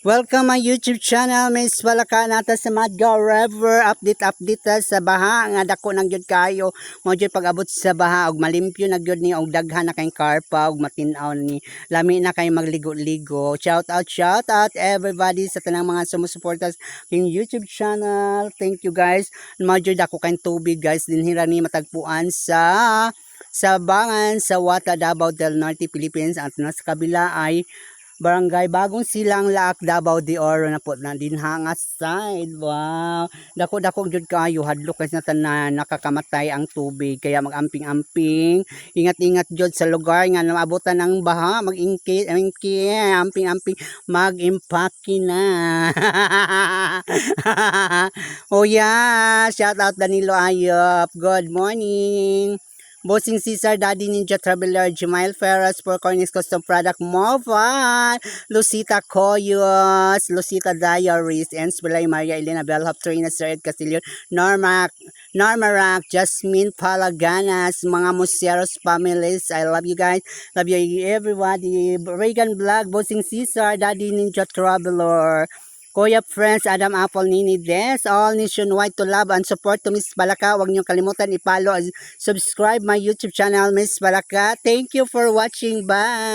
Welcome my YouTube channel, Miss Balaka nata sa Madgaw River. Update ta sa baha nga dako nang gyud kayo. Mo gyud pag-abot sa baha og malimpyo na gyud ni og daghan na kay karpa og matin-aw ni. Lami na kay magligo-ligo. Shout out everybody sa tanang mga sumusuporta sa aking YouTube channel. Thank you guys. Mo gyud ako kay tubig guys dinhira ni matagpuan sa Bangan sa Wata Davao del Norte, Philippines at nasa kabila ay Barangay Bagong Silang Laak Davao de Oro na po na dinhanga side. Wow. Dako-dako jud kayo hadlok kasi na tanan nakakamatay ang tubig kaya mag-amping-amping. Ingat-ingat jud sa lugar nga naabutan ng baha, mag-ingkit, amping-amping, mag-impake na. Oh yeah, shout out Danilo Ayop. Good morning. Bossing Cesar, Daddy Ninja Traveler, Jemail Ferras, for Cornix Custom Product, Movan, Lucita Coyos, Lucita Diaries, and Spilay Maria Elena Bellhop, Trina Sir Ed Castillo, Norma Rack, Jasmine Palaganas, mga Musieros families, I love you guys, love you everybody, Reagan Vlog, Bossing Cesar, Daddy Ninja Traveler, Kuya Friends, Adam Apple, Nini Des, all nationwide to love and support to Miss Balaka. Huwag niyo kalimutan i-follow and subscribe my YouTube channel, Miss Balaka. Thank you for watching. Bye!